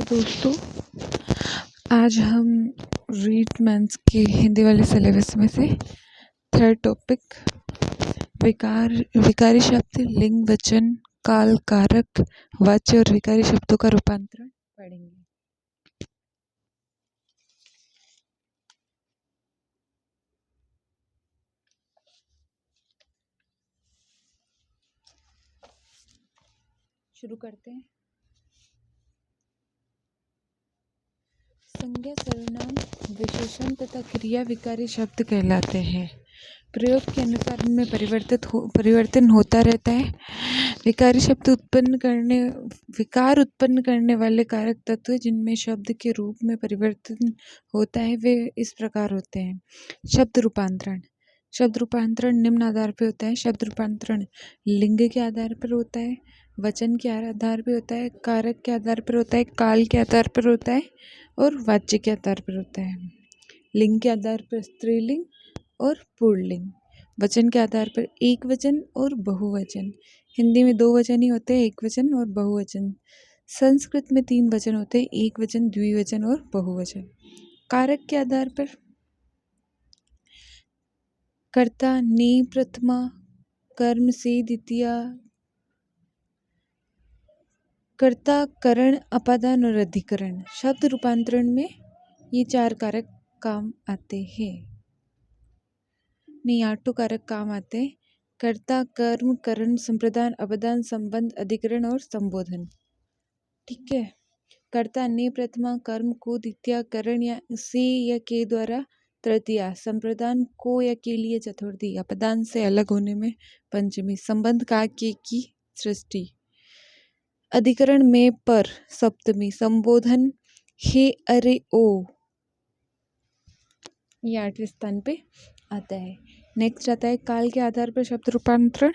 दोस्तों, आज हम रीड मेंस के हिंदी वाले सिलेबस में से थर्ड टॉपिक विकारी शब्द, लिंग, वचन, काल, कारक, वाच्य और विकारी शब्दों का रूपांतरण पढ़ेंगे। शुरू करते हैं। संज्ञा, सर्वनाम, विशेषण तथा क्रिया विकारी शब्द कहलाते हैं। प्रयोग के अनुसार इनमें परिवर्तन होता रहता है। विकार उत्पन्न करने वाले कारक तत्व जिनमें शब्द के रूप में परिवर्तन होता है वे इस प्रकार होते हैं। शब्द रूपांतरण निम्न आधार पर होता है। शब्द रूपांतरण लिंग के आधार पर होता है, वचन के आधार पर होता है, कारक के आधार पर होता है, काल के आधार पर होता है और वाच्य के आधार पर होता है। लिंग के आधार पर स्त्रीलिंग और पुल्लिंग, वचन के आधार पर एक वचन और बहुवचन। हिंदी में 2 वचन ही होते हैं, एक वचन और बहुवचन। संस्कृत में 3 वचन होते हैं, एक वचन, द्विवचन और बहुवचन। कारक के आधार पर कर्ता, ने, प्रथमा, कर्म से द्वितीया, कर्ता, करण, अपादान और अधिकरण। शब्द रूपांतरण में ये 4 कारक काम आते हैं। नहीं, 8 कारक काम आते हैं। कर्ता, कर्म, करण, संप्रदान, अपदान, संबंध, अधिकरण और संबोधन। ठीक है। कर्ता ने प्रथमा, कर्म को द्वितीया, करण या से या के द्वारा तृतीया, संप्रदान को या के लिए चतुर्थी, अपदान से अलग होने में पंचमी, संबंध का के की सृष्टि, अधिकरण में पर सप्तमी, संबोधन हे, अरे, ओ ये 8वें स्थान पे आता है। नेक्स्ट आता है काल के आधार पर शब्द रूपांतरण,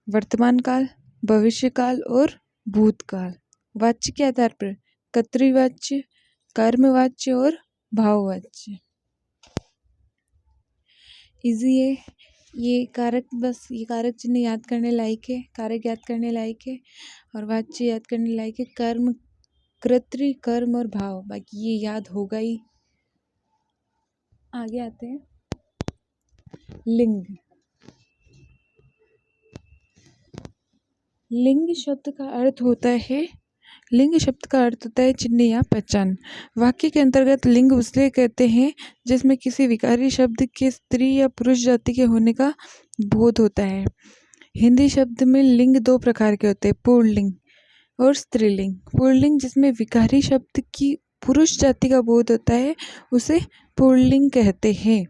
वर्तमान काल, भविष्य काल और भूतकाल। वाच्य के आधार पर कर्तृवाच्य, कर्मवाच्य और भाववाच्य। इजी है ये कारक चिन्ह याद करने लायक है, कारक याद करने लायक है और वाच्य याद करने लायक है। कर्म, कर्तृ, कर्म और भाव, बाकी ये याद होगा ही। आगे आते हैं लिंग। लिंग शब्द का अर्थ होता है चिन्ह या पहचान। वाक्य के अंतर्गत लिंग उससे कहते हैं जिसमें किसी विकारी शब्द के स्त्री या पुरुष जाति के होने का बोध होता है। हिंदी शब्द में लिंग 2 प्रकार के होते हैं, पुल्लिंग और स्त्रीलिंग। पुल्लिंग जिसमें विकारी शब्द की पुरुष जाति का बोध होता है उसे पुल्लिंग कहते हैं।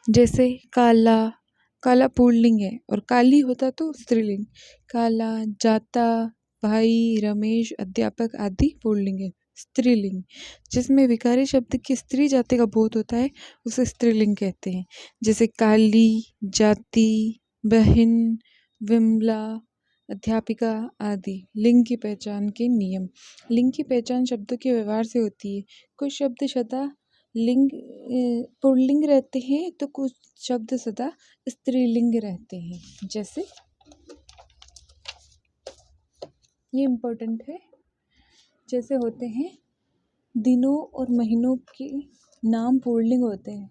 जैसे काला पुल्लिंग है और काली होता तो स्त्रीलिंग। काला, जाता, भाई, रमेश, अध्यापक आदि पुल्लिंग है। स्त्रीलिंग जिसमें विकारी शब्द की स्त्री जाति का बोध होता है उसे स्त्रीलिंग कहते हैं। जैसे काली, जाति, बहन, विमला, अध्यापिका आदि। लिंग की पहचान के नियम। लिंग की पहचान शब्दों के व्यवहार से होती है। कुछ शब्द सदा लिंग पुल्लिंग रहते हैं तो कुछ शब्द सदा स्त्रीलिंग रहते हैं। जैसे ये इम्पोर्टेंट है, जैसे होते हैं दिनों और महीनों के नाम पुल्लिंग होते हैं।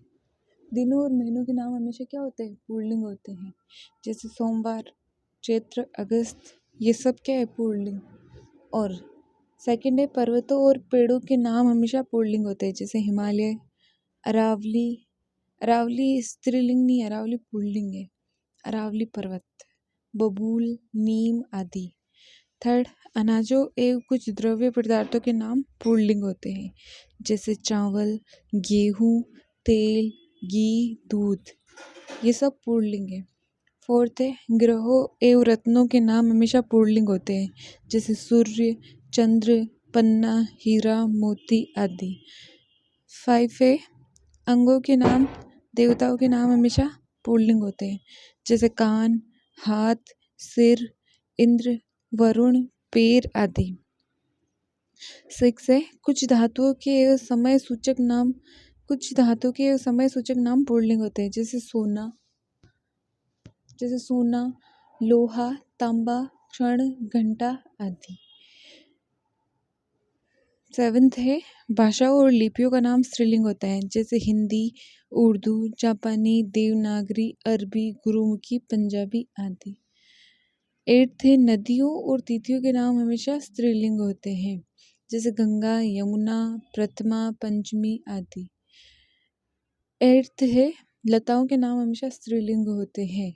दिनों और महीनों के नाम हमेशा क्या होते हैं, पुल्लिंग होते हैं। जैसे सोमवार, चैत्र, अगस्त, ये सब क्या है, पुल्लिंग। और सेकंड है पर्वतों और पेड़ों के नाम हमेशा पुल्लिंग होते हैं। जैसे हिमालय, अरावली स्त्रीलिंग नहीं, अरावली पुल्लिंग है, अरावली पर्वत, बबूल, नीम आदि। थर्ड, अनाजों एवं कुछ द्रव्य पदार्थों के नाम पुल्लिंग होते हैं। जैसे चावल, गेहूँ, तेल, घी, दूध, ये सब पुल्लिंग है। फोर्थ है ग्रहों एवं रत्नों के नाम हमेशा पुल्लिंग होते हैं। जैसे सूर्य, चंद्र, पन्ना, हीरा, मोती आदि। 5 है अंगों के नाम, देवताओं के नाम हमेशा पुल्लिंग होते हैं। जैसे कान, हाथ, सिर, इंद्र, वरुण, पैर आदि। 6 है कुछ धातुओं के समय सूचक नाम पुल्लिंग होते हैं। जैसे सोना, लोहा, तांबा, क्षण, घंटा आदि। सेवन्थ है भाषाओं और लिपियों का नाम स्त्रीलिंग होता है, जैसे हिंदी, उर्दू, जापानी, देवनागरी, अरबी, गुरुमुखी, पंजाबी आदि। एट्थ है नदियों और तिथियों के नाम हमेशा स्त्रीलिंग होते हैं, जैसे गंगा, यमुना, प्रथमा, पंचमी आदि। एट्थ है लताओं के नाम हमेशा स्त्रीलिंग होते हैं,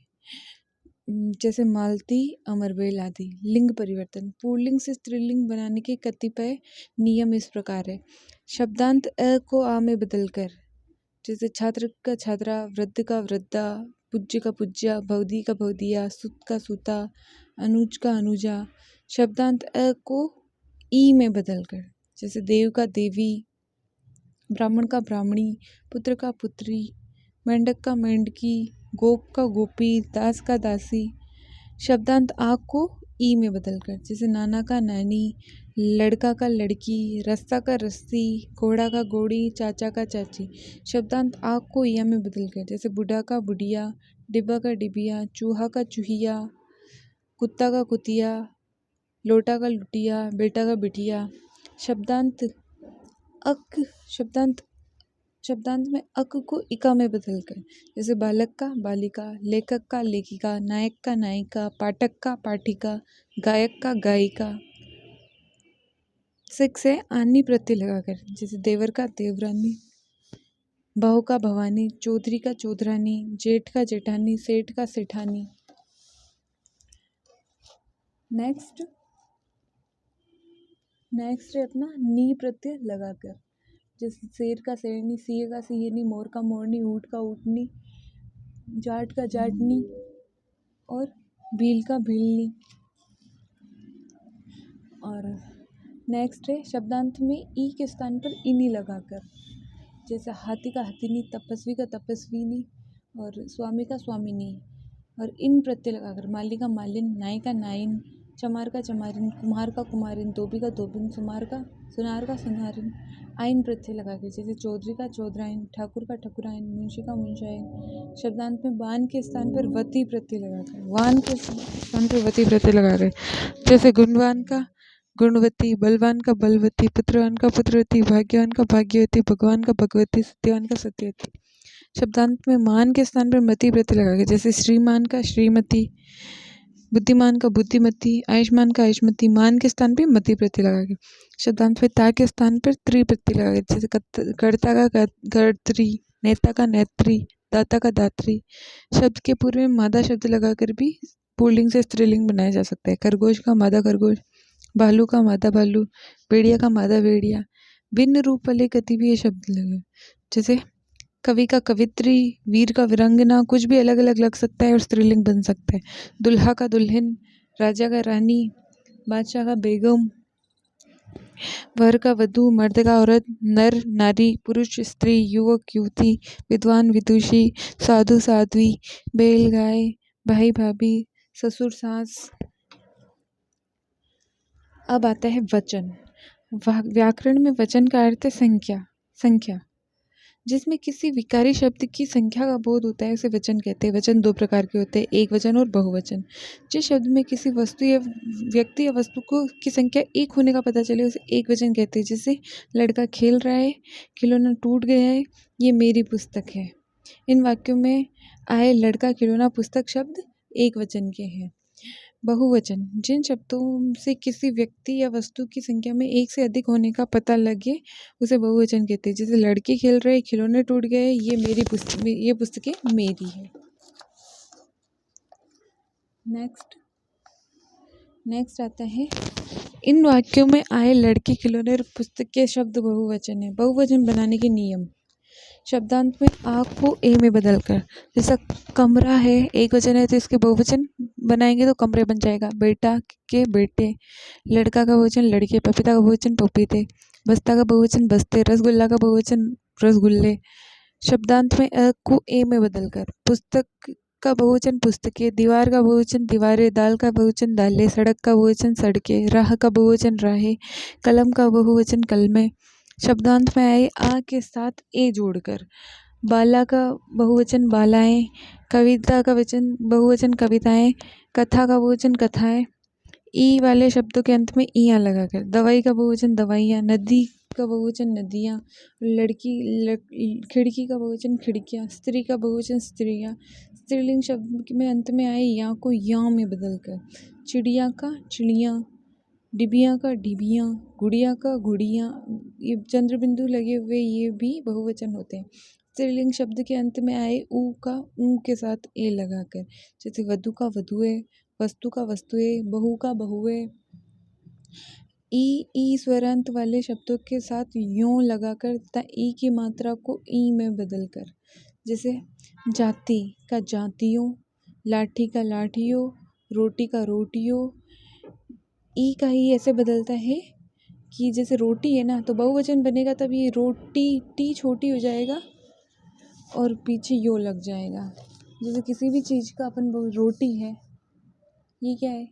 जैसे मालती, अमरबेल आदि। लिंग परिवर्तन, पुल्लिंग से स्त्रीलिंग बनाने के कतिपय नियम इस प्रकार है। शब्दांत अ को आ में बदलकर, जैसे छात्र का छात्रा, वृद्ध का वृद्धा, पूज्य का पूज्या, भवदी का भवदिया, सुत का सुता, अनुज का अनुजा। शब्दांत अ को ई में बदलकर, जैसे देव का देवी, ब्राह्मण का ब्राह्मणी, पुत्र का पुत्री, मेंढक का मेंढकी, गोप का गोपी, दास का दासी। शब्दांत आ को ई में बदलकर, जैसे नाना का नानी, लड़का का लड़की, रस्ता का रस्सी, घोड़ा का घोड़ी, चाचा का चाची। शब्दांत आ को या में बदलकर, जैसे बूढ़ा का बुढ़िया, डिब्बा का डिबिया, चूहा का चूहिया, कुत्ता का कुतिया, लोटा का लुटिया, बेटा का बिटिया। शब्दांत अक शब्दांत में अक को इका में बदलकर, जैसे बालक का बालिका, लेखक का लेखिका, नायक का नायिका, पाठक का पाठिका, गायक का गायिका। 6 है आनी प्रत्यय लगाकर, जैसे देवर का देवरानी, बहू का भवानी, चौधरी का चौधरानी, जेठ का जेठानी, सेठ का सेठानी। नेक्स्ट है अपना नी प्रत्यय लगाकर, जैसे शेर का शेरनी, सिंह का सिंहनी, मोर का मोरनी, ऊँट का ऊँटनी, जाट का जाटनी और भील का भीलनी। और नेक्स्ट है शब्दांत में ई के स्थान पर इनी लगाकर, जैसे हाथी का हथिनी, तपस्वी का तपस्विनी और स्वामी का स्वामिनी। और इन प्रत्यय लगाकर, माली का मालिन, नाई का नाइन, चमार का चमारिन, कुम्हार का कुमारिन, धोबी का धोबिन, सुनार का सुनारिन। आइन प्रत्यय लगाकर, जैसे चौधरी का चौधराइन, ठाकुर का ठकुराइन, मुंशी का मुंशाइन। शब्दांत में बान के स्थान पर वती प्रत्यय लगाकर, वान के स्थान पर वती प्रत्यय लगाकर, जैसे गुणवान का गुणवती, बलवान का बलवती, पुत्रवान का पुत्रवती, भाग्यवान का भाग्यवती, भगवान का भगवती, सत्यवान का सत्यवती। शब्दांत में मान के स्थान पर मति प्रत्यय लगाकर, जैसे श्रीमान का श्रीमती, बुद्धिमान का बुद्धिमती, आयुष्मान का आयुष्मती। मान के स्थान पर मति प्रत्यय लगाकर। शब्दांत में ता के स्थान पर त्रि प्रत्यय लगाकर, जैसे कर्ता का कर्त्री, नेता का नेत्री, दाता का दात्री। शब्द के पूर्व में मादा शब्द लगाकर भी पुल्लिंग से स्त्रीलिंग बनाया जा सकता है। खरगोश का मादा खरगोश, भालू का मादा भालू, भेड़िया का मादा भेड़िया। भिन्न रूप वाले कति भी ये शब्द लगे, जैसे कवि का कवित्री, वीर का वीरांगना, कुछ भी अलग अलग लग सकता है और स्त्रीलिंग बन सकता है। दुल्हा का दुल्हन, राजा का रानी, बादशाह का बेगम, वर का वधू, मर्द का औरत, नर नारी, पुरुष स्त्री, युवक युवती, विद्वान विदुषी, साधु साध्वी, बैल गाय, भाई भाभी, ससुर सास। अब आता है वचन। व्याकरण में वचन का अर्थ है संख्या, जिसमें किसी विकारी शब्द की संख्या का बोध होता है उसे वचन कहते हैं। वचन दो प्रकार के होते हैं, एक वचन और बहुवचन। जिस शब्द में किसी वस्तु या व्यक्ति या वस्तु को की संख्या एक होने का पता चले उसे एक वचन कहते हैं। जैसे लड़का खेल रहा है, खिलौना टूट गया है, ये मेरी पुस्तक है। इन वाक्यों में आए लड़का, खिलौना, पुस्तक शब्द एक वचन के हैं। बहुवचन, जिन शब्दों से किसी व्यक्ति या वस्तु की संख्या में एक से अधिक होने का पता लगे उसे बहुवचन कहते हैं। जैसे लड़के खेल रहे, खिलौने टूट गए, ये पुस्तकें मेरी है। नेक्स्ट आता है इन वाक्यों में आए लड़के, खिलौने और पुस्तक के शब्द बहुवचन है। बहुवचन बनाने के नियम। शब्दांत में आ को ए में बदलकर, जैसा कमरा है एक वचन है तो इसके बहुवचन बनाएंगे तो कमरे बन जाएगा। बेटा के बेटे, लड़का का बहुवचन लड़के, पपीता का बहुवचन पपीते, बस्ता का बहुवचन बस्ते, रसगुल्ला का बहुवचन रसगुल्ले। शब्दांत में अ को ए में बदलकर, पुस्तक का बहुवचन पुस्तकें, दीवार का बहुवचन दीवारें, दाल का बहुवचन दालें, सड़क का बहुवचन सड़कें, राह का बहुवचन राहें, कलम का बहुवचन कलमें। शब्दांत में आए आ के साथ ए जोड़कर, बाला का बहुवचन बालाएं, कविता का बहुवचन कविताएं, कथा का बहुवचन कथाएं, ई वाले शब्दों के अंत में इयां लगाकर। दवाई का बहुवचन दवाइयाँ, नदी का बहुवचन नदियाँ, खिड़की का बहुवचन खिड़कियाँ, स्त्री का बहुवचन स्त्रियाँ। स्त्रीलिंग शब्द में अंत में आए या को या में बदलकर। चिड़िया का चिड़ियाँ, डिबिया का डिबियाँ, गुड़िया का गुड़ियाँ। ये चंद्र बिंदु लगे हुए ये भी बहुवचन होते हैं। स्त्रीलिंग शब्द के अंत में आए ऊ का ऊ के साथ ए लगाकर। जैसे वधु का वधुए, वस्तु का वस्तुए, बहू का बहुए। ई स्वरांत वाले शब्दों के साथ यों लगाकर तथा ई की मात्रा को ई में बदलकर। जैसे जाति का जातियों, लाठी का लाठियों, रोटी का रोटियों। ई का ही ऐसे बदलता है कि जैसे रोटी है ना तो बहुवचन बनेगा तब ये रोटी टी छोटी हो जाएगा और पीछे यो लग जाएगा। जैसे किसी भी चीज़ का अपन रोटी है, ये क्या है,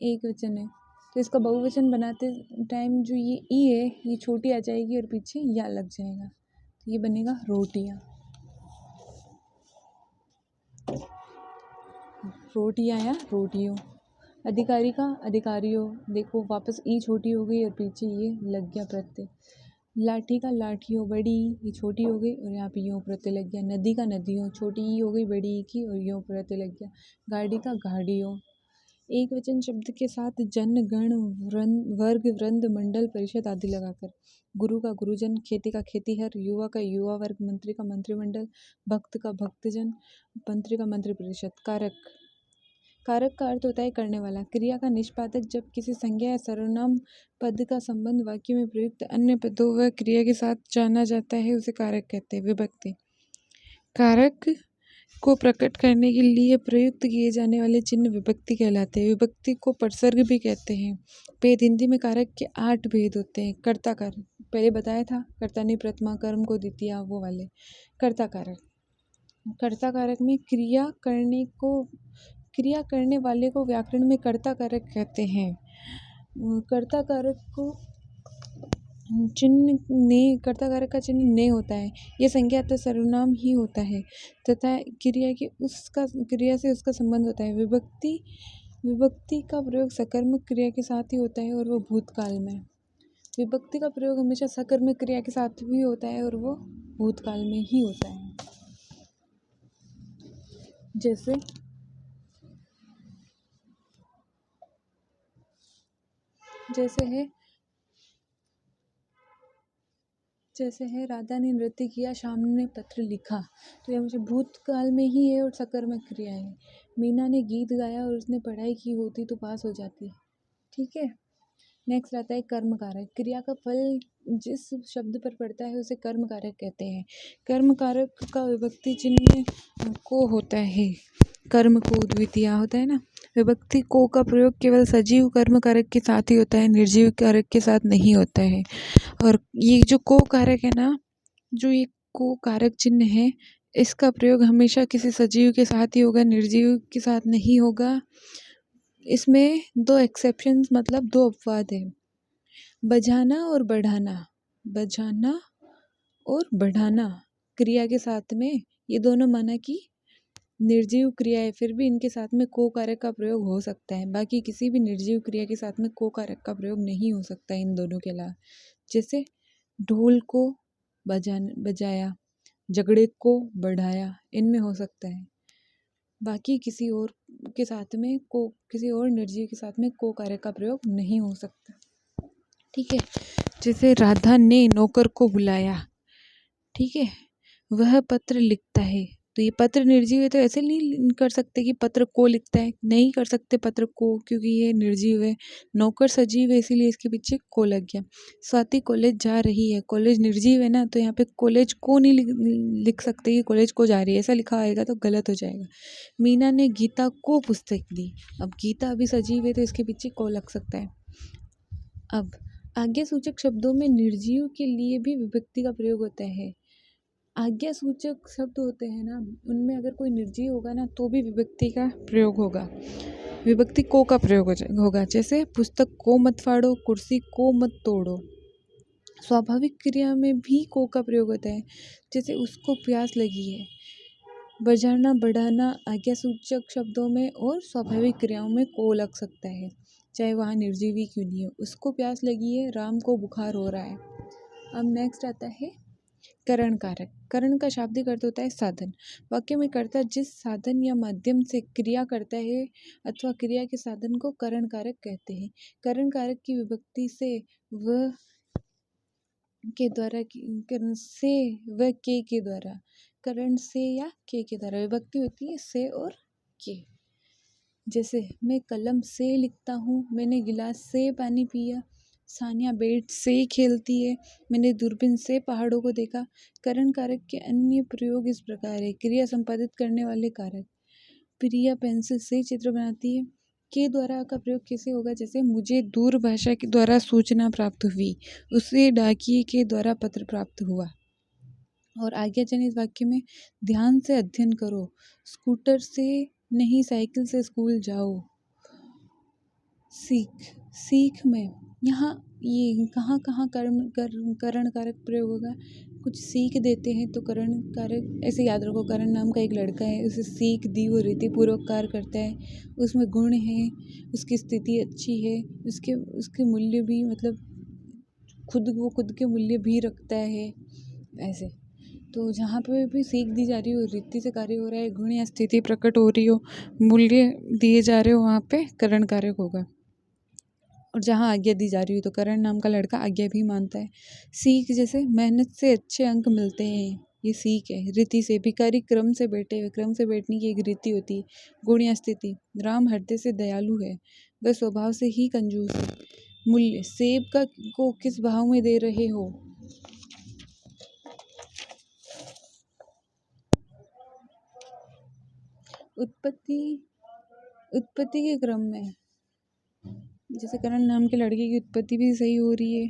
एक वचन है, तो इसका बहुवचन बनाते टाइम जो ये ई है ये छोटी आ जाएगी और पीछे या लग जाएगा, तो ये बनेगा रोटियाँ। रोटियाँ या रोटियों। अधिकारी का अधिकारियों, देखो वापस ई छोटी हो गई और पीछे ये लग गया प्रत्यय। लाठी का लाठियों, बड़ी ये छोटी हो गई और यहाँ पे यूँ प्रत्यय लग गया। नदी का नदियों, छोटी ई हो गई बड़ी ई की और यूँ प्रत्यय लग गया। गाड़ी का गाड़ियों। एक वचन शब्द के साथ जन गण वर्ग वृंद मंडल परिषद आदि लगाकर। गुरु का गुरुजन, खेती का खेतीहर, युवा का युवा वर्ग, मंत्री का मंत्रिमंडल, भक्त का भक्तजन, मंत्री का मंत्री परिषद। कारक, कारक का अर्थ होता है करने वाला। क्रिया का निष्पादक, जब किसी संज्ञा या सर्वनाम पद का संबंध वाक्य में प्रयुक्त अन्य पदों व क्रिया के साथ जाना जाता है उसे कारक कहते हैं। विभक्ति, कारक को प्रकट करने के लिए प्रयुक्त किए जाने वाले चिन्ह विभक्ति कहलाते हैं। विभक्ति को परसर्ग भी कहते हैं। भेद, हिंदी में कारक के 8 भेद होते हैं। कर्ता कारक, पहले बताया था, कर्ता ने प्रथमा, कर्म को द्वितीया, वो वाले। कर्ता कारक, कर्ता कारक में क्रिया करने वाले को व्याकरण में कर्ता कारक कहते हैं। कर्ता कारक को चिन्ह ने, कर्ता कारक का चिन्ह ने होता है। यह संज्ञा अर्थात सर्वनाम ही होता है तथा क्रिया से उसका संबंध होता है। विभक्ति का प्रयोग सकर्मक क्रिया के साथ ही होता है और वो भूतकाल में। विभक्ति का प्रयोग हमेशा सकर्मक क्रिया के साथ भी होता है और वो भूतकाल में ही होता है। जैसे है राधा ने नृत्य किया, श्याम ने पत्र लिखा, तो यह मुझे भूतकाल में ही है और सकर्मक क्रिया है। मीना ने गीत गाया और उसने पढ़ाई की होती तो पास हो जाती। ठीक है। नेक्स्ट आता है कर्म कारक। क्रिया का फल जिस शब्द पर पड़ता है उसे कर्म कारक कहते हैं। कर्म कारक का विभक्ति चिन्ह को होता है। कर्म को द्वितीया होता है ना। विभक्ति को का प्रयोग केवल सजीव कर्म कारक के साथ ही होता है, निर्जीव कारक के साथ नहीं होता है। और ये जो को कारक है ना, जो ये को कारक चिन्ह है, इसका प्रयोग हमेशा किसी सजीव के साथ ही होगा, निर्जीव के साथ नहीं होगा। इसमें 2 एक्सेप्शंस, मतलब 2 अपवाद है। बजाना और बढ़ाना, बजाना और बढ़ाना क्रिया के साथ में, ये दोनों माना कि निर्जीव क्रिया है, फिर भी इनके साथ में को कारक का प्रयोग हो सकता है। बाकी किसी भी निर्जीव क्रिया के साथ में को कारक का प्रयोग नहीं हो सकता इन दोनों के अलावा। जैसे ढोल को बजाया, झगड़े को बढ़ाया, इनमें हो सकता है। बाकी किसी और के साथ में किसी और निर्जीव के साथ में को कारक का प्रयोग नहीं हो सकता। ठीक है। जैसे राधा ने नौकर को बुलाया, ठीक है, वह पत्र लिखता है, तो ये पत्र निर्जीव है तो ऐसे नहीं कर सकते कि पत्र को लिखता है, नहीं कर सकते पत्र को, क्योंकि ये निर्जीव है। नौकर सजीव है इसीलिए इसके पीछे को लग गया। स्वाति कॉलेज जा रही है, कॉलेज निर्जीव है ना, तो यहाँ पे कॉलेज को नहीं लिख सकते कि कॉलेज को जा रही है, ऐसा लिखा आएगा तो गलत हो जाएगा। मीना ने गीता को पुस्तक दी, अब गीता अभी सजीव है तो इसके पीछे को लग सकता है। अब आज्ञा सूचक शब्दों में निर्जीव के लिए भी विभक्ति का प्रयोग होता है। आज्ञा सूचक शब्द होते हैं ना, उनमें अगर कोई निर्जीव होगा ना तो भी विभक्ति का प्रयोग होगा, विभक्ति को का प्रयोग होगा। जैसे पुस्तक को मत फाड़ो, कुर्सी को मत तोड़ो। स्वाभाविक क्रिया में भी को का प्रयोग होता है, जैसे उसको प्यास लगी है। बजाना बढ़ाना आज्ञा सूचक शब्दों में और स्वाभाविक क्रियाओं में को लग सकता है। चाहे वहाँ निर्जीव ही क्यों नहीं हो। उसको प्यास लगी है, राम को बुखार हो रहा है। अब नेक्स्ट आता है करण कारक। करण का शाब्दिक अर्थ होता है साधन। वाक्य में कर्ता जिस साधन या माध्यम से क्रिया करता है अथवा क्रिया के साधन को करण कारक कहते हैं। करण कारक की विभक्ति से व के द्वारा करण से व के द्वारा, करण से या के द्वारा विभक्ति होती है से और के। जैसे मैं कलम से लिखता हूँ, मैंने गिलास से पानी पिया, सानिया बैट से खेलती है, मैंने दूरबीन से पहाड़ों को देखा। करण कारक के अन्य प्रयोग इस प्रकार है। क्रिया संपादित करने वाले कारक, प्रिया पेंसिल से चित्र बनाती है। के द्वारा का प्रयोग कैसे होगा? जैसे मुझे दूरभाषा के द्वारा सूचना प्राप्त हुई, उसे डाकिये के द्वारा पत्र प्राप्त हुआ। और आज्ञाजनित वाक्य में ध्यान से अध्ययन करो, स्कूटर से नहीं साइकिल से स्कूल जाओ। सीख में यहाँ ये कहाँ करण कारक प्रयोग होगा? कुछ सीख देते हैं तो करण कारक, ऐसे याद रखो। करण नाम का एक लड़का है, उसे सीख दी, वो रीतिपूर्वक कार्य करता है, उसमें गुण है, उसकी स्थिति अच्छी है, उसके मूल्य भी, मतलब वो खुद के मूल्य भी रखता है। ऐसे तो जहाँ पे भी सीख दी जा रही हो, रीति से कार्य हो रहा है, गुण या स्थिति प्रकट हो रही हो, मूल्य दिए जा रहे हो, वहाँ पे करण कारक होगा। और जहाँ आज्ञा दी जा रही हो तो करण नाम का लड़का आज्ञा भी मानता है। सीख जैसे मेहनत से अच्छे अंक मिलते हैं, ये सीख है। रीति से भिखारी क्रम से बैठने की एक रीति होती है। गुण या स्थिति, राम हृदय से दयालु है, वह स्वभाव से ही कंजूस है। मूल्य, सेब का को किस भाव में दे रहे हो? उत्पत्ति के क्रम में, जैसे करण नाम के लड़के की उत्पत्ति भी सही हो रही है,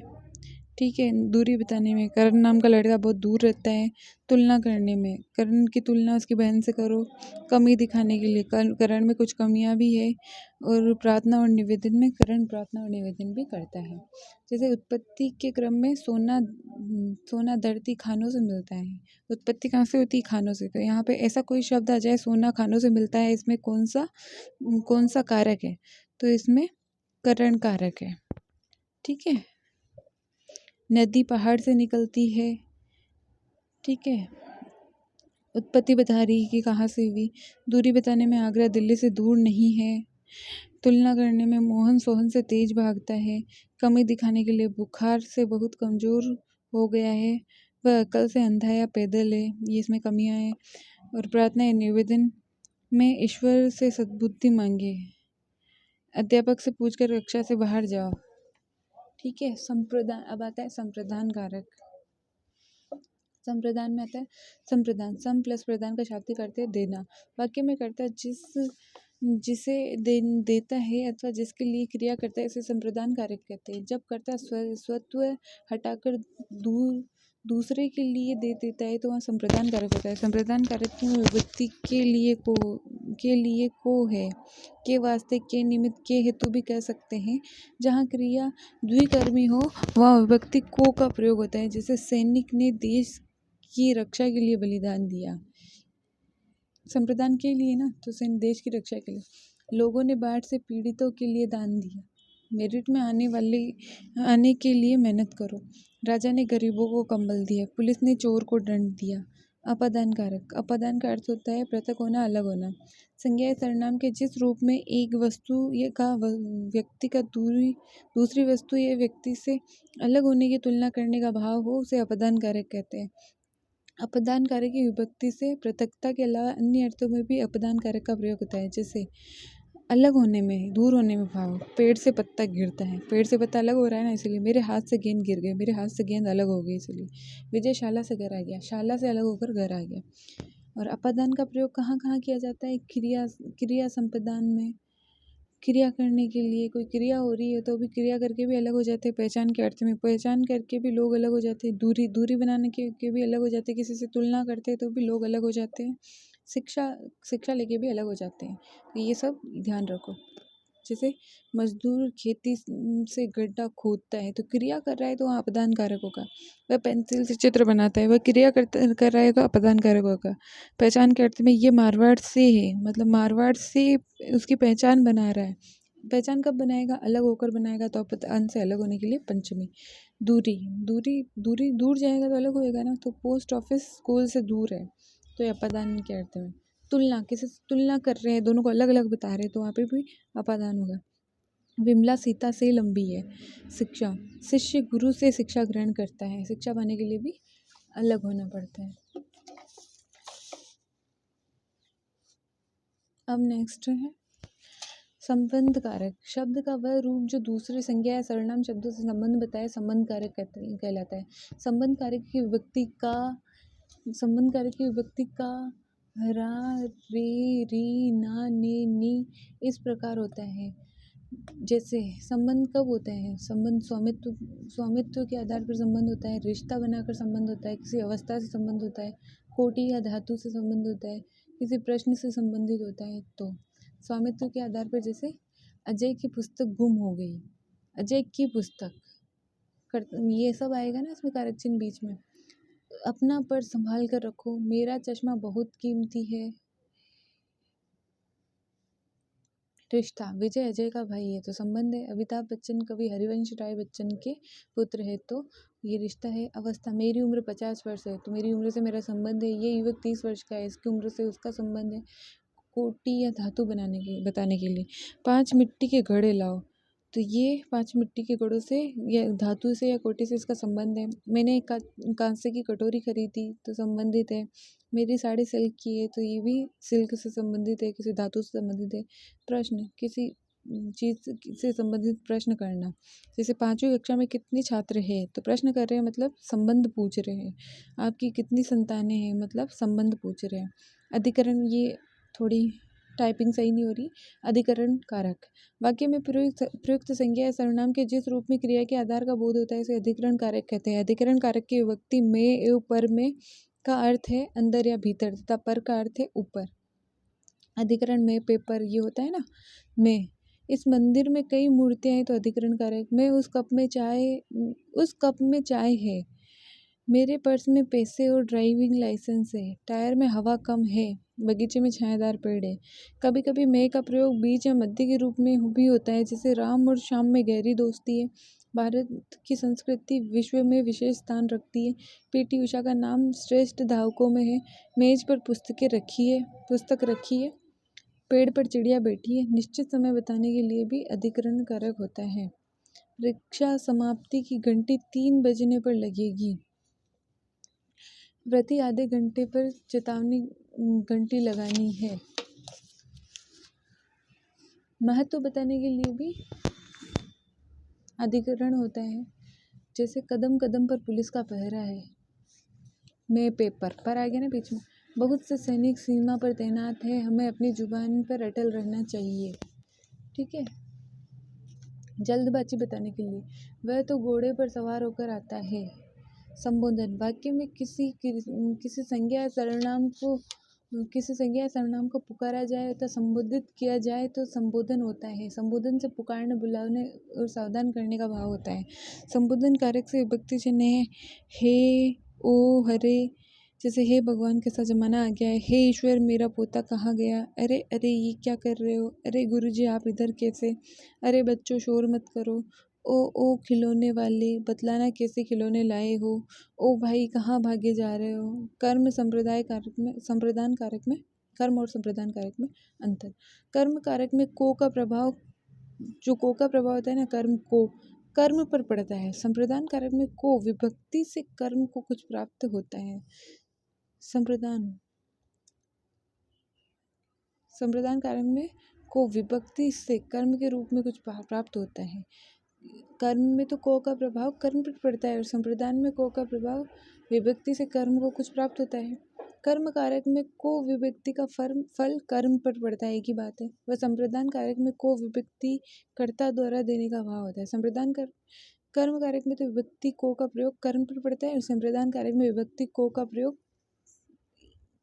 ठीक है। दूरी बताने में, करण नाम का लड़का बहुत दूर रहता है। तुलना करने में, करण की तुलना उसकी बहन से करो। कमी दिखाने के लिए, करण में कुछ कमियां भी है। और प्रार्थना और निवेदन में, करण प्रार्थना और निवेदन भी करता है। जैसे उत्पत्ति के क्रम में सोना धरती खानों से मिलता है। उत्पत्ति कहाँ से होती है? खानों से। तो यहाँ पे ऐसा कोई शब्द आ जाए सोना खानों से मिलता है, इसमें कौन सा कारक है? तो इसमें करण कारक है, ठीक है। नदी पहाड़ से निकलती है, ठीक है। उत्पत्ति बता रही है कि कहाँ से हुई। दूरी बताने में आगरा दिल्ली से दूर नहीं है। तुलना करने में मोहन सोहन से तेज भागता है। कमी दिखाने के लिए बुखार से बहुत कमज़ोर हो गया है, वह अकल से अंधा या पैदल है, ये इसमें कमियां हैं। और प्रार्थना या निवेदन में ईश्वर से सद्बुद्धि मांगे, अध्यापक से पूछकर कक्षा से बाहर जाओ, ठीक है। संप्रदान, अब आता है संप्रदान कारक। संप्रदान में आता है संप्रदान, सम प्लस प्रदान का शाब्दिक अर्थ है देना। वाक्य में कर्ता जिसे देता है अथवा जिसके लिए क्रिया करता है, इसे संप्रदान कारक कहते हैं। जब कर्ता स्वत्व हटाकर दूसरे के लिए दे देता है तो वहाँ संप्रदान कारक होता है। संप्रदान कारक की विभक्ति के लिए को है, के वास्ते, के निमित्त, के हेतु भी कह सकते हैं। जहाँ क्रिया द्विकर्मी हो वहाँ विभक्ति को का प्रयोग होता है। जैसे सैनिक ने देश की रक्षा के लिए बलिदान दिया, संप्रदान के लिए ना, तो देश की रक्षा के लिए। लोगों ने बाढ़ से पीड़ितों के लिए दान दिया, मेरिट में आने के लिए मेहनत करो। राजा ने गरीबों को कंबल दिया, पुलिस ने चोर को दंड दिया। अपादान कारक, अपादान का अर्थ होता है पृथक होना, अलग होना। संज्ञा सर्वनाम के जिस रूप में एक वस्तु का व्यक्ति का दूसरी वस्तु या व्यक्ति से अलग होने की तुलना करने का भाव हो, उसे अपादान कारक कहते हैं। अपदान कारक की विभक्ति से पृथकता के अलावा अन्य अर्थों में भी अपदान कारक का प्रयोग होता है। जैसे अलग होने में, दूर होने में भाव। पेड़ से पत्ता गिरता है, पेड़ से पत्ता अलग हो रहा है ना, इसलिए। मेरे हाथ से गेंद गिर गई, मेरे हाथ से गेंद अलग हो गई, इसलिए। विजय शाला से घर आ गया, शाला से अलग होकर घर आ गया। और अपादान का प्रयोग कहाँ कहाँ किया जाता है? क्रिया संपादन में, क्रिया करने के लिए कोई क्रिया हो रही है तो भी क्रिया करके भी अलग हो जाते हैं। पहचान के अर्थ में, पहचान करके भी लोग अलग हो जाते हैं। दूरी बनाने के भी अलग हो जाते हैं। किसी से तुलना करते हैं तो भी लोग अलग हो जाते हैं। शिक्षा लेके भी अलग हो जाते हैं। तो ये सब ध्यान रखो। जैसे मजदूर खेती से गड्ढा खोदता है तो क्रिया कर रहा है तो वहाँ अपदान कारक होगा। वह पेंसिल से चित्र बनाता है, वह क्रिया कर रहा है तो अपदान कारक होगा। पहचान के अर्थ में ये मारवाड़ से है, मतलब मारवाड़ से उसकी पहचान बना रहा है, पहचान कब बनाएगा? अलग होकर बनाएगा, तो अपदान से अलग होने के लिए पंचमी। दूरी, दूरी दूरी दूर जाएगा तो अलग होएगा ना, तो पोस्ट ऑफिस स्कूल से दूर है, तो ये अपादान के अर्थ में। तुलना, किसी से तुलना कर रहे हैं, दोनों को अलग अलग बता रहे हैं, तो वहाँ पे भी अपादान होगा। विमला सीता से लंबी है। शिक्षा, शिष्य गुरु से शिक्षा ग्रहण करता है, शिक्षा पाने के लिए भी अलग होना पड़ता है। अब नेक्स्ट है संबंध कारक। शब्द का वह रूप जो दूसरे संज्ञा या सर्वनाम शब्दों से संबंध बताए संबंध कारक कहलाता है। संबंध कारक की विभक्ति का रा, रे, री, ना, ने, नी इस प्रकार होता है। जैसे संबंध कब होता है? संबंध स्वामित्व के आधार पर संबंध होता है, रिश्ता बनाकर संबंध होता है, किसी अवस्था से संबंध होता है, कोटि या धातु से संबंध होता है, किसी प्रश्न से संबंधित होता है। तो स्वामित्व के आधार पर, जैसे अजय की पुस्तक गुम हो गई, अजय की पुस्तक ये सब आएगा ना इसमें कारक चिन्ह बीच में। अपना पर संभाल कर रखो, मेरा चश्मा बहुत कीमती है। रिश्ता, विजय अजय का भाई है तो संबंध है। अमिताभ बच्चन कवि हरिवंश राय बच्चन के पुत्र है तो ये रिश्ता है। अवस्था, मेरी उम्र 50 वर्ष है तो मेरी उम्र से मेरा संबंध है। ये युवक 30 वर्ष का है, इसकी उम्र से उसका संबंध है। कोटि या धातु बताने के लिए 5 मिट्टी के घड़े लाओ, तो ये 5 मिट्टी के घड़ों से या धातु से या कोटि से इसका संबंध है। मैंने एक कांसे की कटोरी खरीदी तो संबंधित है। मेरी साड़ी सिल्क की है तो ये भी सिल्क से संबंधित है, किसी धातु से संबंधित है। प्रश्न, किसी चीज़ से संबंधित प्रश्न करना। जैसे 5वीं कक्षा में कितने छात्र हैं, तो प्रश्न कर रहे हैं मतलब संबंध पूछ रहे हैं। आपकी कितनी संतानें हैं, मतलब संबंध पूछ रहे हैं। अधिकरण, ये थोड़ी टाइपिंग सही नहीं हो रही। अधिकरण कारक, वाक्य में प्रयुक्त संज्ञा या सर्वनाम के जिस रूप में क्रिया के आधार का बोध होता है इसे अधिकरण कारक कहते हैं। अधिकरण कारक की विभक्ति में एवं पर में का अर्थ है अंदर या भीतर, तथा पर का अर्थ है ऊपर। अधिकरण में, पेपर, ये होता है ना में। इस मंदिर में कई मूर्तियां हैं तो अधिकरण कारक में। उस कप में चाय है। मेरे पर्स में पैसे और ड्राइविंग लाइसेंस है। टायर में हवा कम है। बगीचे में छायादार पेड़ है। कभी कभी मैं का प्रयोग बीच या मध्य के रूप में भी होता है, जैसे राम और श्याम में गहरी दोस्ती है। भारत की संस्कृति विश्व में विशेष स्थान रखती है। पीटी उषा का नाम श्रेष्ठ धावकों में है। मेज पर पुस्तक रखी है। पेड़ पर चिड़िया बैठी है। निश्चित समय बताने के लिए भी अधिकरण कारक होता है। परीक्षा समाप्ति की घंटी 3 बजने पर लगेगी। प्रति आधे घंटे पर चेतावनी घंटी लगानी है। महत्व बताने के लिए भी अधिकरण होता है। जैसे कदम कदम पर पुलिस का पहरा है। मैं पेपर पर आ गया ना बीच में। बहुत से सैनिक सीमा पर तैनात है, हमें अपनी जुबान पर अटल रहना चाहिए। ठीक है। जल्दबाजी बताने के लिए, वह तो घोड़े पर सवार होकर आता है। संबोधन, वाक्य में किसी संज्ञा या सर्वनाम को पुकारा जाए तो संबोधित किया जाए तो संबोधन होता है। संबोधन से पुकारने, बुलाने और सावधान करने का भाव होता है। संबोधन कारक से विभक्ति चिन्ह है हे, ओ, हरे। जैसे हे भगवान कैसा जमाना आ गया है। हे ईश्वर, मेरा पोता कहाँ गया। अरे अरे, ये क्या कर रहे हो। अरे गुरुजी, आप इधर कैसे। अरे बच्चों, शोर मत करो। ओ खिलौने वाले, बतलाना कैसे खिलौने लाए हो। ओ भाई, कहाँ भागे जा रहे हो। कर्म संप्रदान कारक में कर्म और संप्रदान कारक में अंतर। कर्म कारक में को का प्रभाव, जो को का प्रभाव होता है ना, कर्म पर पड़ता है। संप्रदान कारक में को विभक्ति से कर्म को कुछ प्राप्त होता है। संप्रदान कारक में को विभक्ति से कर्म के रूप में कुछ प्राप्त होता है। कर्म में तो को का प्रभाव कर्म पर पड़ता है और संप्रदान में को का प्रभाव विभक्ति से कर्म को कुछ प्राप्त होता है। कर्म कारक में को विभक्ति का फल कर्म पर पड़ता है, एक ही बात है। वह संप्रदान कारक में को विभक्ति कर्ता द्वारा देने का भाव होता है। कर्म कारक में तो विभक्ति को का प्रयोग कर्म पर पड़ता है और संप्रदान कारक में विभक्ति को का प्रयोग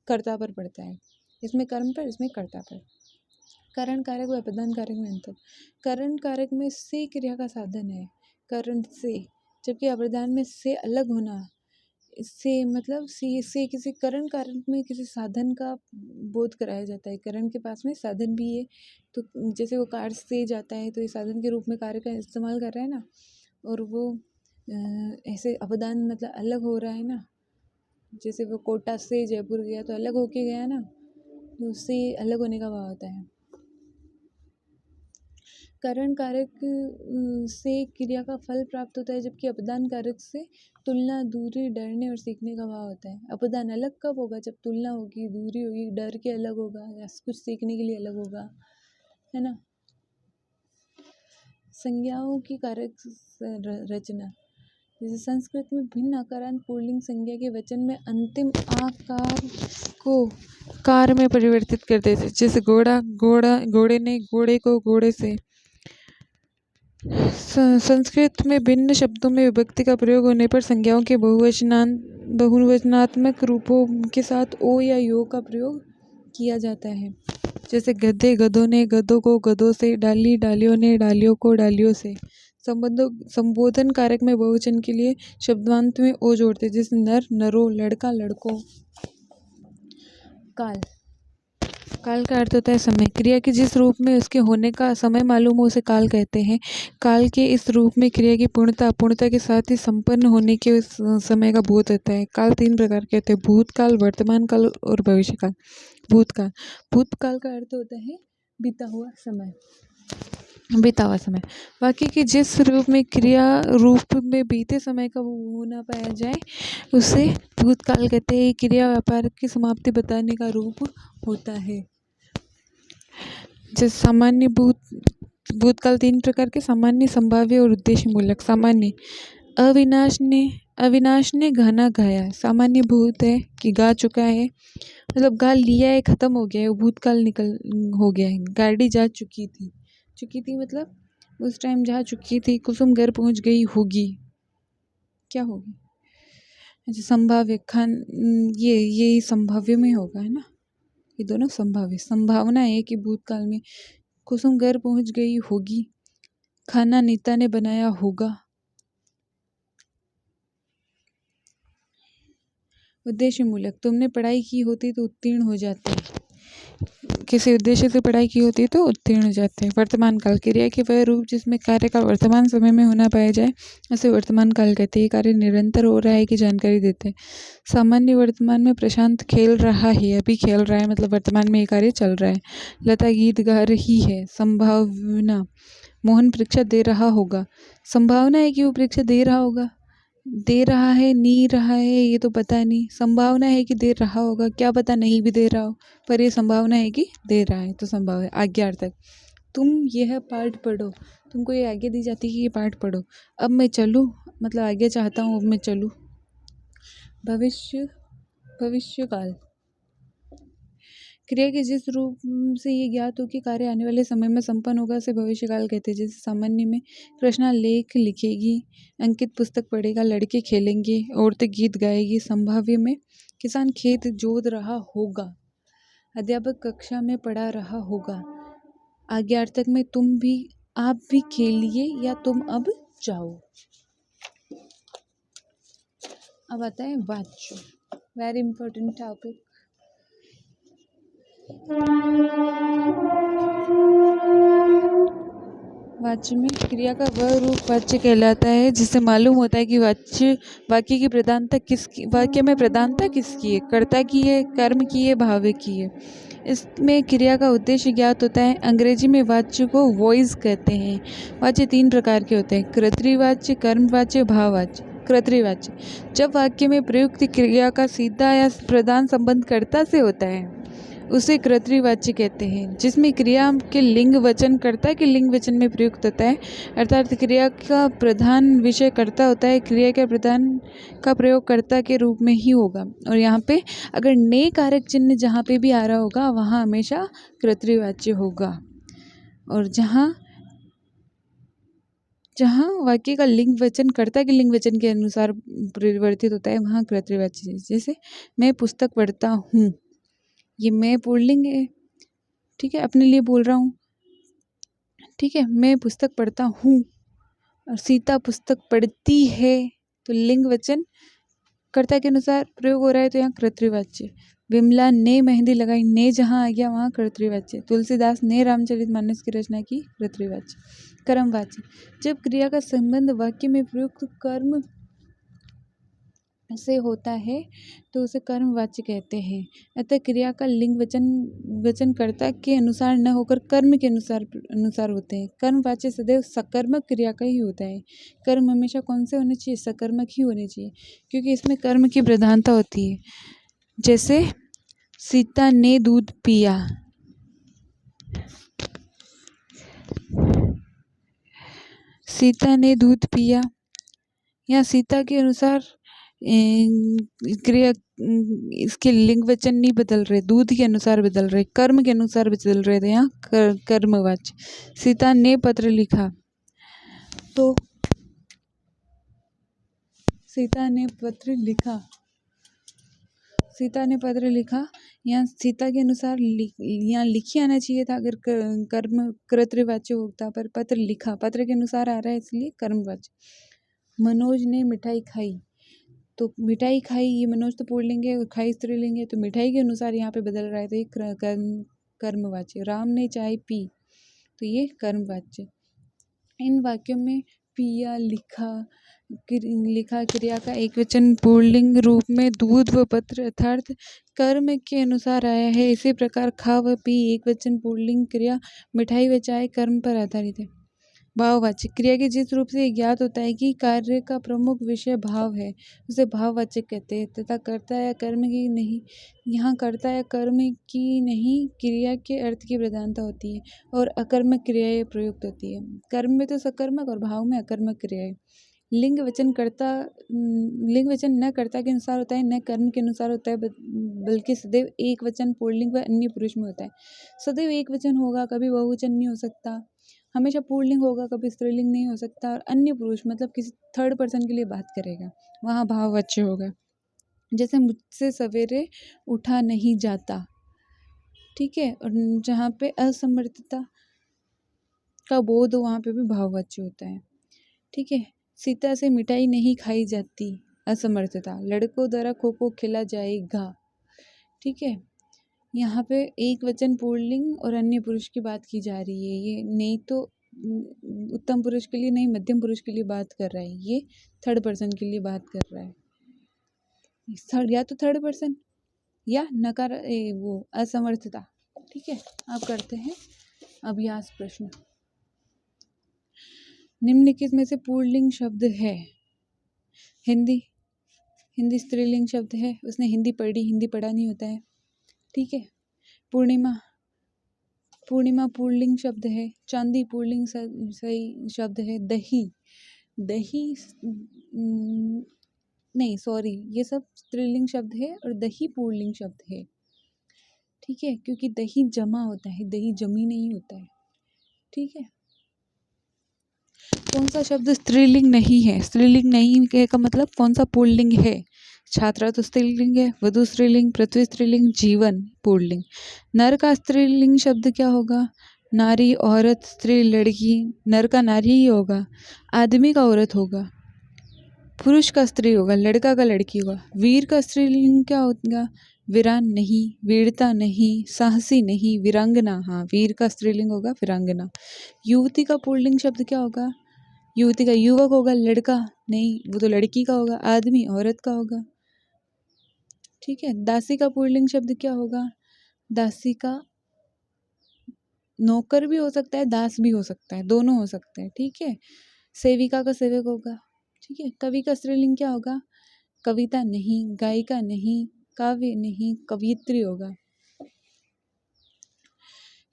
कर्ता पर पड़ता है। इसमें कर्म पर, इसमें कर्ता पर। करण कारक व अपदान कारक में अंतर। करण कारक में से क्रिया का साधन है, करण से, जबकि अपदान में से अलग होना से मतलब से किसी करण कारण में किसी साधन का बोध कराया जाता है। करण के पास में साधन भी है, तो जैसे वो कार से जाता है तो ये साधन के रूप में कार्य का इस्तेमाल कर रहा है ना, और वो ऐसे अपदान मतलब अलग हो रहा है ना। जैसे वो कोटा से जयपुर गया तो अलग होके गया ना, तो उससे अलग होने का भाव होता है। करण कारक से क्रिया का फल प्राप्त होता है, जबकि अपदान कारक से तुलना, दूरी, डरने और सीखने का भाव होता है। अपदान अलग कब होगा? जब तुलना होगी, दूरी होगी, डर के अलग होगा, या कुछ सीखने के लिए अलग होगा, है ना। संज्ञाओं की कारक रचना, जैसे संस्कृत में भिन्न आकारांत पुल्लिंग संज्ञा के वचन में अंतिम आकार को कार में परिवर्तित कर देते, जैसे घोड़ा, घोड़े ने, घोड़े को, घोड़े से। संस्कृत में भिन्न शब्दों में विभक्ति का प्रयोग होने पर संज्ञाओं के बहुवचनात्मक रूपों के साथ ओ या यो का प्रयोग किया जाता है। जैसे गधे, गधों ने, गधों को, गधों से। डाली, डालियों ने, डालियों को, डालियों से। संबोधन कारक में बहुवचन के लिए शब्दांत में ओ जोड़ते, जैसे नर, नरों, लड़का, लड़कों। काल, काल का अर्थ होता है समय। क्रिया के जिस रूप में उसके होने का समय मालूम हो उसे काल कहते हैं। काल के इस रूप में क्रिया की पूर्णता, अपूर्णता के साथ ही संपन्न होने के समय का बोध होता है। काल 3 प्रकार के होते हैं: भूतकाल, वर्तमान काल और भविष्यकाल। भूतकाल, भूतकाल का अर्थ होता है बीता हुआ समय, बीता हुआ समय। वाक्य के जिस रूप में क्रिया रूप में बीते समय का होना पाया जाए उसे भूतकाल कहते हैं। क्रिया व्यापार की समाप्ति बताने का रूप होता है। जैसे सामान्य भूतकाल 3 प्रकार के: सामान्य, संभाव्य और उद्देश्य मूलक। सामान्य, अविनाश ने गाना गाया। सामान्य भूत है कि गा चुका है, मतलब गा लिया है, खत्म हो गया है, वो भूतकाल हो गया है। गाड़ी जा चुकी थी, मतलब उस टाइम जा चुकी थी। कुसुम घर पहुंच गई होगी, क्या होगी? अच्छा, संभाव्य, ये संभाव्य में होगा, है ना। ये दोनों संभाव्य, संभावना है कि भूतकाल में कुसुम घर पहुंच गई होगी। खाना नीता ने बनाया होगा। उद्देश्य मूलक, तुमने पढ़ाई की होती तो उत्तीर्ण हो जाते। किसी उद्देश्य से पढ़ाई की होती है तो उत्तीर्ण हो जाते हैं। वर्तमान काल, क्रिया के वह रूप जिसमें कार्य का वर्तमान समय में होना पाया जाए उसे वर्तमान काल कहते हैं। ये कार्य निरंतर हो रहा है कि जानकारी देते हैं। सामान्य, वर्तमान में प्रशांत खेल रहा है, अभी खेल रहा है, मतलब वर्तमान में ये कार्य चल रहा है। लता गीत गा रही है। संभावना, मोहन परीक्षा दे रहा होगा। संभावना है कि वो परीक्षा दे रहा होगा, दे रहा है, नहीं रहा है, ये तो पता नहीं। संभावना है कि दे रहा होगा, क्या पता नहीं भी दे रहा हो, पर ये संभावना है कि दे रहा है, तो संभव है। आज्ञार्थक, तुम यह पाठ पढ़ो, तुमको ये आज्ञा दी जाती है कि ये पाठ पढ़ो। अब मैं चलूँ, मतलब आज्ञा चाहता हूँ, अब मैं चलूँ। भविष्यकाल, क्रिया के जिस रूप से ये ज्ञात हो कि कार्य आने वाले समय में संपन्न होगा उसे भविष्यकाल कहते हैं। जैसे सामान्य में कृष्णा लेख लिखेगी, अंकित पुस्तक पढ़ेगा, लड़के खेलेंगे, औरतें गीत गाएगी। संभाव्य में किसान खेत जोत रहा होगा, अध्यापक कक्षा में पढ़ा रहा होगा। आज्ञार्थक में आप भी खेलिए या तुम अब जाओ। अब आता है वाच्य, वेरी इंपॉर्टेंट टॉपिक। वाच्य में क्रिया का वह रूप वाच्य कहलाता है जिससे मालूम होता है कि वाक्य की प्रधानता किसकी, वाक्य में प्रधानता किसकी है, कर्ता की है, कर्म की है, भाव की है। इसमें क्रिया का उद्देश्य ज्ञात होता है। अंग्रेजी में वाच्य को वॉइस कहते हैं। वाच्य 3 प्रकार के होते हैं: कर्तृवाच्य, कर्मवाच्य, भाववाच्य। कर्तृवाच्य, जब वाक्य में प्रयुक्त क्रिया का सीधा या प्रधान संबंध कर्ता से होता है उसे कर्तृवाच्य कहते हैं। जिसमें क्रिया के लिंग वचन कर्ता के लिंग वचन में प्रयुक्त होता है, अर्थात क्रिया का प्रधान विषय कर्ता होता है, क्रिया के प्रधान का प्रयोग कर्ता के रूप में ही होगा। और यहाँ पे अगर ने कारक चिन्ह जहाँ पे भी आ रहा होगा वहाँ हमेशा कर्तृवाच्य होगा, और जहाँ वाक्य का लिंग वचन कर्ता के लिंग वचन के अनुसार परिवर्तित होता है वहाँ कर्तृवाच्य। जैसे मैं पुस्तक पढ़ता हूँ, ये मैं पुल्लिंग है, ठीक है, अपने लिए बोल रहा हूँ, ठीक है। मैं पुस्तक पढ़ता हूँ, और सीता पुस्तक पढ़ती है, तो लिंग वचन कर्ता के अनुसार प्रयोग हो रहा है तो यहाँ कर्तृवाच्य। विमला ने मेहंदी लगाई, ने जहाँ आ गया वहाँ कर्तृवाच्य। तुलसीदास ने रामचरितमानस की रचना की, कर्तृवाच्य। कर्मवाच्य, जब क्रिया का संबंध वाक्य में प्रयुक्त कर्म से होता है तो उसे कर्मवाच्य कहते हैं। अतः क्रिया का लिंग वचन कर्ता के अनुसार न होकर कर्म के अनुसार होते हैं। कर्मवाच्य सदैव सकर्मक क्रिया का ही होता है। कर्म हमेशा कौन से होने चाहिए? सकर्मक ही होने चाहिए, क्योंकि इसमें कर्म की प्रधानता होती है। जैसे सीता ने दूध पिया, सीता ने दूध पिया, या सीता के अनुसार क्रिया इसके लिंग वचन नहीं बदल रहे, दूध के अनुसार बदल रहे, कर्म के अनुसार बदल रहे थे। यहाँ कर्मवाच्य। सीता ने पत्र लिखा, तो सीता ने पत्र लिखा, सीता ने पत्र लिखा, यहाँ सीता के अनुसार यहाँ लिखी आना चाहिए था अगर कर्म कर्तृवाच्य होता, पर पत्र लिखा पत्र के अनुसार आ रहा है इसलिए कर्मवाच्य। मनोज ने मिठाई खाई, तो मिठाई खाई ये मनोज तो पुल्लिंग है और खाई स्त्रीलिंग है, तो मिठाई के अनुसार यहाँ पे बदल रहा है तो ये कर्मवाच्य। राम ने चाय पी, तो ये कर्मवाच्य। इन वाक्यों में पिया, लिखा क्रिया का एक वचन पुल्लिंग रूप में दूध व पत्र अर्थात कर्म के अनुसार आया है। इसी प्रकार खा व पी एक वचन पुल्लिंग क्रिया मिठाई व चाय कर्म पर आधारित है। भाववाच्य, क्रिया के जिस रूप से ज्ञात होता है कि कार्य का प्रमुख विषय भाव है उसे भाववाचक कहते हैं, तथा कर्ता या कर्म की नहीं, यहाँ कर्ता या कर्म की नहीं क्रिया के अर्थ की प्रधानता होती है और अकर्मक क्रियाएं प्रयुक्त होती है। कर्म में तो सकर्मक और भाव में अकर्मक क्रियाएं। लिंग वचन न कर्ता के अनुसार होता है, न कर्म के अनुसार होता है, बल्कि सदैव एक वचन पुल्लिंग व अन्य पुरुष में होता है। सदैव एक वचन होगा, कभी बहुवचन नहीं हो सकता। हमेशा पुल्लिंग होगा, कभी स्त्रीलिंग नहीं हो सकता। और अन्य पुरुष मतलब किसी थर्ड पर्सन के लिए बात करेगा, वहाँ भाववाच्य होगा। जैसे मुझसे सवेरे उठा नहीं जाता, ठीक है, और जहाँ पे असमर्थता का बोध हो वहाँ पे भी भाववाच्य होता है, ठीक है। सीता से मिठाई नहीं खाई जाती, असमर्थता। लड़कों द्वारा खो खो खेला जाएगा, ठीक है। यहाँ पे एक वचन पुल्लिंग और अन्य पुरुष की बात की जा रही है। ये नहीं तो उत्तम पुरुष के लिए नहीं, मध्यम पुरुष के लिए बात कर रहा है, ये थर्ड पर्सन के लिए बात कर रहा है। या तो थर्ड पर्सन या नकार वो असमर्थता, ठीक है। अब करते हैं अभ्यास प्रश्न। निम्नलिखित में से पुल्लिंग शब्द है। हिंदी स्त्रीलिंग शब्द है, उसने हिंदी पढ़ी, हिंदी पढ़ा नहीं होता है, ठीक है। पूर्णिमा पुल्लिंग शब्द है। चांदी पुल्लिंग सही शब्द है। दही नहीं सॉरी, ये सब स्त्रीलिंग शब्द है और दही पुल्लिंग शब्द है, ठीक है, क्योंकि दही जमा होता है, दही जमी नहीं होता है, ठीक है। कौन सा शब्द स्त्रीलिंग नहीं है? स्त्रीलिंग नहीं का मतलब कौन सा पुल्लिंग है? छात्रा तो स्त्रीलिंग है, वधु स्त्रीलिंग, पृथ्वी स्त्रीलिंग, जीवन पुल्लिंग। नर का स्त्रीलिंग शब्द क्या होगा? नारी, औरत, स्त्री, लड़की। नर का नारी ही होगा, आदमी का औरत होगा, पुरुष का स्त्री होगा, लड़का का लड़की होगा। वीर का स्त्रीलिंग क्या होगा? वीरान नहीं, वीरता नहीं, साहसी नहीं, वीरांगना। हाँ, वीर का स्त्रीलिंग होगा वीरांगना। युवती का पुल्लिंग शब्द क्या होगा? युवती का युवक होगा, लड़का नहीं, वो तो लड़की का होगा, आदमी औरत का होगा, ठीक है। दासी का पुल्लिंग शब्द क्या होगा? दासी का नौकर भी हो सकता है, दास भी हो सकता है, दोनों हो सकते हैं, ठीक है। सेविका का सेवक होगा, ठीक है। कवि का स्त्रीलिंग क्या होगा? कविता नहीं, गायिका नहीं, काव्य नहीं, कवियत्री होगा।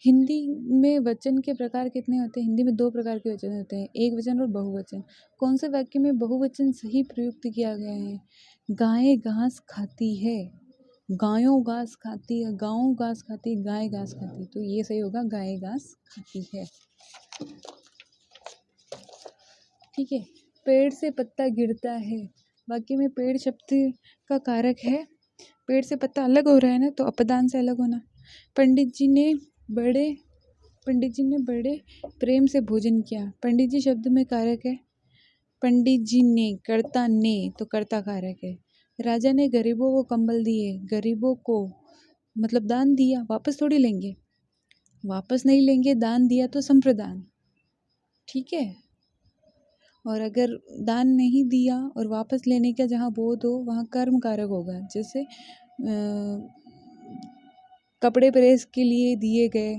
हिंदी में वचन के प्रकार कितने होते हैं? हिंदी में 2 प्रकार के वचन होते हैं, एक वचन और बहुवचन। कौन से वाक्य में बहुवचन सही प्रयुक्त किया गया है? गायें घास खाती है, गायों घास खाती है, गाँव घास खाती है, गाय घास खाती है, तो ये सही होगा, गाय घास खाती है, ठीक है। पेड़ से पत्ता गिरता है, वाक्य में पेड़ शब्द का कारक है। पेड़ से पत्ता अलग हो रहा है ना, तो अपदान से अलग होना। पंडित जी ने बड़े प्रेम से भोजन किया, पंडित जी शब्द में कारक है। पंडित जी ने, कर्ता ने, तो कर्ता कारक है। राजा ने गरीबों को कंबल दिए, गरीबों को मतलब दान दिया, वापस थोड़ी लेंगे, वापस नहीं लेंगे, दान दिया तो संप्रदान, ठीक है। और अगर दान नहीं दिया और वापस लेने का जहाँ बोध हो वहाँ कर्म कारक होगा। जैसे कपड़े प्रेस के लिए दिए गए,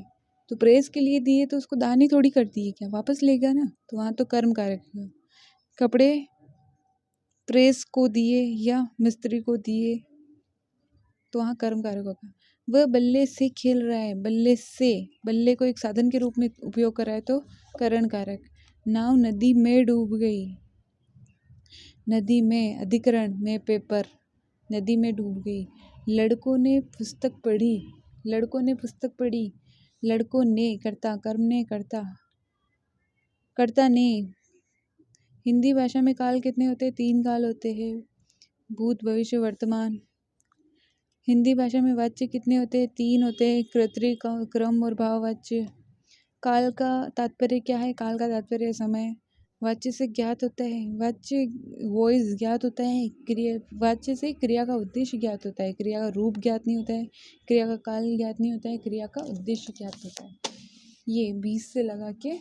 तो प्रेस के लिए दिए तो उसको दान ही थोड़ी कर दिए, क्या वापस लेगा ना, तो वहाँ तो कर्म कारक है। कपड़े प्रेस को दिए या मिस्त्री को दिए तो वहाँ कर्म कारक होगा। वह बल्ले से खेल रहा है, बल्ले से, बल्ले को एक साधन के रूप में उपयोग कर रहा है तो करण कारक। नाव नदी में डूब गई, नदी में अधिकरण में पेपर, नदी में डूब गई। लड़कों ने पुस्तक पढ़ी, लड़कों ने पुस्तक पढ़ी, लड़कों ने करता, कर्म ने करता, कर्ता ने। हिंदी भाषा में काल कितने होते हैं? 3 काल होते हैं, भूत भविष्य वर्तमान। हिंदी भाषा में वाच्य कितने होते हैं? 3 होते हैं, कर्तरी, क्रम और भाववाच्य। काल का तात्पर्य क्या है? काल का तात्पर्य समय। वाच्य से ज्ञात होता है, वाच्य वॉइस ज्ञात होता है, क्रिया वाच्य से क्रिया का उद्देश्य ज्ञात होता है, क्रिया का रूप ज्ञात नहीं होता है, क्रिया का काल ज्ञात नहीं होता है, क्रिया का उद्देश्य ज्ञात होता है। ये 20 से लगा के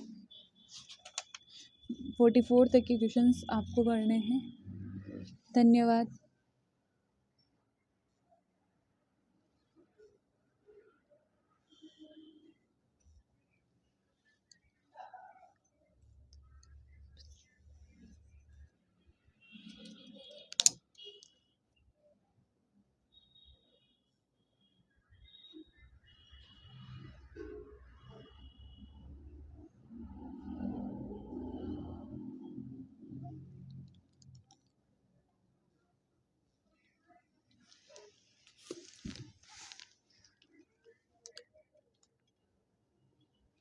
44 तक के क्वेश्चंस आपको पढ़ने हैं। धन्यवाद।